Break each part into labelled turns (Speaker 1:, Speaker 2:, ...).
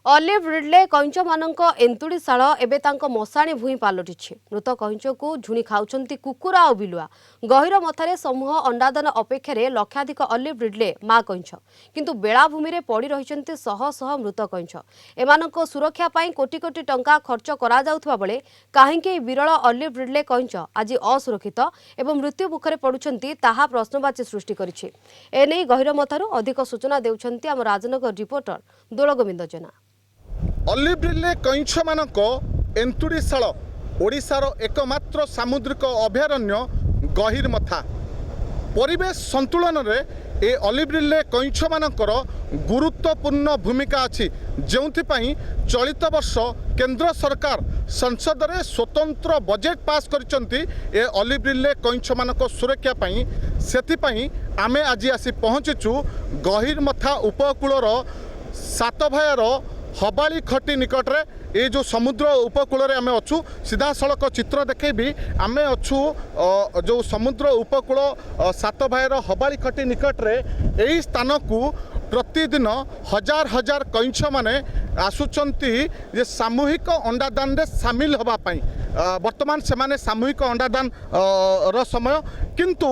Speaker 1: Olive ridley କଇଁଛମାନଙ୍କ ଏନ୍ତୁଡ଼ିଶାଳ ଏବେ ତାଙ୍କ ମଶାଣି ଭୂଇଁ ପାଲଟିଛି। ମୃତ କଇଁଛକୁ ଝୁଣି ଖାଉଛନ୍ତି କୁକୁର ଆଉ ବିଲୁଆ। ଗହୀର ମଥାରେ ସମୂହ ଅଣ୍ଡାଦାନ ଅପେକ୍ଷାରେ ଲକ୍ଷାଧିକ ଅଲିଭ୍ ରିଡ୍ଲେ ମା କଇଁଛ, କିନ୍ତୁ ବେଳାଭୂମିରେ ପଡ଼ି ରହିଛନ୍ତି ଶହ ଶହ ମୃତ କଇଁଛ। ଏମାନଙ୍କ ସୁରକ୍ଷା ପାଇଁ କୋଟି କୋଟି ଟଙ୍କା ଖର୍ଚ୍ଚ କରାଯାଉଥିବା ବେଳେ କାହିଁକି ଏହି ବିରଳ ଅଲିଭ୍ ରିଡ୍ଲେ କଇଁଛ ଆଜି ଅସୁରକ୍ଷିତ ଏବଂ ମୃତ୍ୟୁ ମୁଖରେ ପଡ଼ୁଛନ୍ତି ତାହା ପ୍ରଶ୍ନବାଚୀ ସୃଷ୍ଟି କରିଛି। ଏନେଇ ଗହୀରମଥାରୁ ଅଧିକ ସୂଚନା ଦେଉଛନ୍ତି ଆମ Rajnagar reporter Dolagobinda Jena.
Speaker 2: Olive ridley କଇଁଛମାନଙ୍କ ଏନ୍ତୁଡ଼ିଶାଳ ଓଡ଼ିଶାର एकमात्र ସାମୁଦ୍ରିକ ଅଭୟାରଣ୍ୟ ଗହୀରମଥା। ପରିବେଶ ସନ୍ତୁଳନରେ ए ଅଲିଭ୍ ରିଡ୍ଲେ କଇଁଛମାନଙ୍କର ଗୁରୁତ୍ୱପୂର୍ଣ୍ଣ ଭୂମିକା ଅଛି, ଯେଉଁଥିପାଇଁ ଚଳିତ ବର୍ଷ କେନ୍ଦ୍ର ସରକାର ସଂସଦରେ स्वतंत्र बजेट पास କରିଛନ୍ତି ए ଅଲିଭ୍ ରିଡ୍ଲେ କଇଁଛମାନଙ୍କ ସୁରକ୍ଷା ପାଇଁ। ସେଥିପାଇଁ ଆମେ ଆଜି ଆସି ପହଞ୍ଚିଛୁ ଗହୀରମଥା ଉପକୂଳର ସାତଭାୟାର हबाली खटी निकट रे ये जो समुद्र उपकूल रे आमे अच्छू सीधा सड़क चित्र देखेबी आमे अच्छू जो समुद्र उपकूल सातभायर हबाली खटी निकट रे यही स्थान को प्रतिदिन हजार हजार कइंछ माने आसुचंती जे सामूहिक अंडादान रे सामिल होबा पई। वर्तमान से माने सामूहिक अंडादान रो समय, किंतु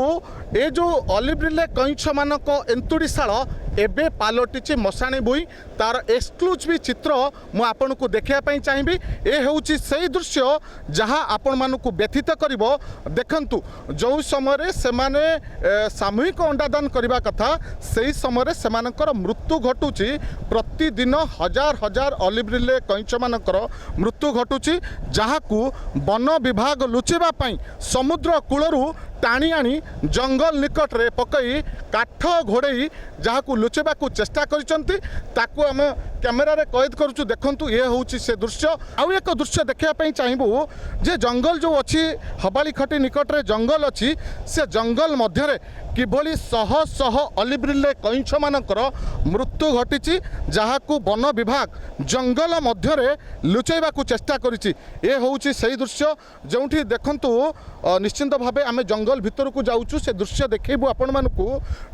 Speaker 2: ये जो अलिभ୍ ରିଡ୍ଲେ कइंछ मानक एन्तुड़ीशाल एबे पालटिछि मशाणी भूई। तार एक्सक्लूसिव चित्र मु आपन को देखिया पई चाहिबी। ए होउछि सेही दृश्य जहाँ आपण मानकु व्यथित करिवो। देखंतु जो समय से माने सामूहिक अंडादान करबा कथा सेही समय सेमानकर मृत्यु घटुछि। प्रतिदिन हजार हजार अलिभ୍ ରିଡ୍ଲେ कइंछ मानकर मृत्यु घटुछि, जहाकू वन विभाग लुचेबा पई समुद्र कूलरू टाणी आनी जंगल निकट रे पकई काठ घोड़े जहाँ लुचेबा चेष्टा करिसंती। ताकू आम कैमेरा रे कैद करूँ। देखंतु ये होउछि से दृश्य। आउ एक दृश्य देखिया पई चाहिबू जे जंगल जो अच्छी हबाली खटी निकट रे जंगल अच्छी, से जंगल मध्य रे किभली शह शह अलिभ୍ ରିଡ୍ଲେ कइंछ मानकर मृत्यु घटी, जहाकू वन विभाग जंगल मध्य रे लुचेबा चेष्टा करिछि। ए होउछि सेही दृश्य जोंठी देखंतु निश्चिंत भावे आमे जंगल भितर को जाऊँ। से दृश्य देखैबू आपण मानकू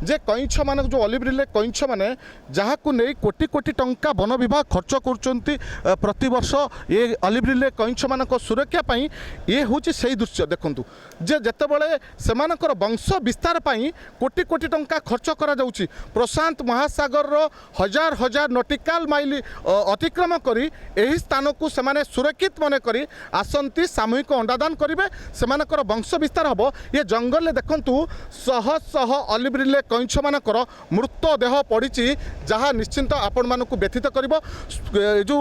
Speaker 2: जे कइंछ मानक जो अलिभ୍ ରିଡ୍ଲେ कइंछ माने जहाकू नै कोटी कोटी टंका वन विभाग खर्च करुचंती प्रति वर्ष ये अलिभ୍ ରିଡ୍ଲେ कइंछ मानक सुरक्षा पई। ये होउछि सेही दृश्य देखंतु जे जेतेबेले सेमानकर वंश विस्तार पई कोटी कोटी टंका खर्च करा जाउछि। प्रशांत महासागर रो हजार हजार नॉटिकल माइल अतिक्रम करी एही स्थान को सेमाने सुरक्षित मने करी आसंती सामूहिक अंडादान करिवे। सेमानकर वंश विस्तार हबो। ये जंगल ले देखंतु शह शह अलिभ୍ ରିଡ୍ଲେ कइंछ मानकर मृतदेह पड़िछि, जहाँ निश्चिंत आपण मानकु व्यथित करिवो। जो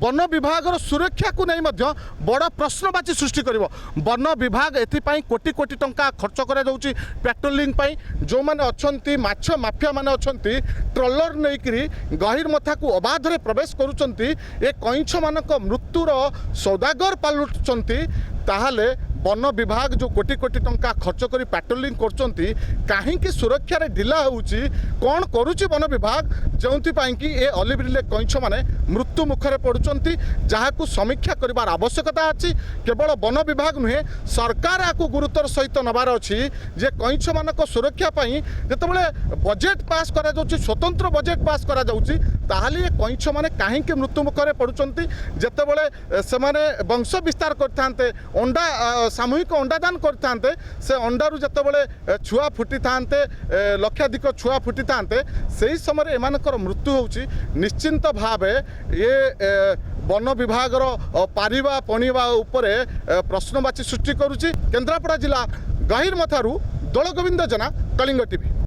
Speaker 2: वन विभाग सुरक्षा को नहीं मध्य बड़ प्रश्नवाची सृष्टि करिवो। वन विभाग एथिपाई कोटी कोटी टंका खर्च करा जाउछि पेट्रोलिंग पाई। जो माने अछंती माछ माफिया माने अछंती ट्रलर नेकरी गहीरमथा को अबाध रे प्रवेश करूचंती, ए कइंछ मानक मृत्युर सौदागर पालुचंती। ताहाले वन विभाग जो कोटी कोटी टंका खर्च करी पेट्रोलिंग करचंती काहींकि सुरक्षा रे ढिला होउची, कोन करूची वन विभाग जोंथि पाई कि ए अलिभ୍ ରିଡ୍ଲେ कइंछ माने मृत्यु मुखरे पड़ुचंती, जहाकू समीक्षा करिवार आवश्यकता अछि। केवल वन विभाग नुहे सरकार आकू गुरुत्वर सहित नबार अछि जे कइंछ मानक सुरक्षा पाई जेतेबेले बजेट पास करा जाउची, स्वतंत्र बजेट पास करा जाउची, ताहाले ए कइंछ माने काहींकि मृत्यु मुखरे पड़ुचंती। जेतेबेले से माने वंश विस्तार करथांते अंडा सामूहिक अंडादान करथांते, से अंडारू जेतेबेले छुआ फुटी थांते लक्षाधिक छुआ फुटी थांते, सेही समय एमानकर मृत्यु होउची। निश्चिंत भावे ये वन विभाग पारिबा पणिबा उपरे प्रश्नवाची सृष्टि करुची। केन्द्रापड़ा जिला गहीरमथारू दोलगोविंद जना, कलिंग टीवी।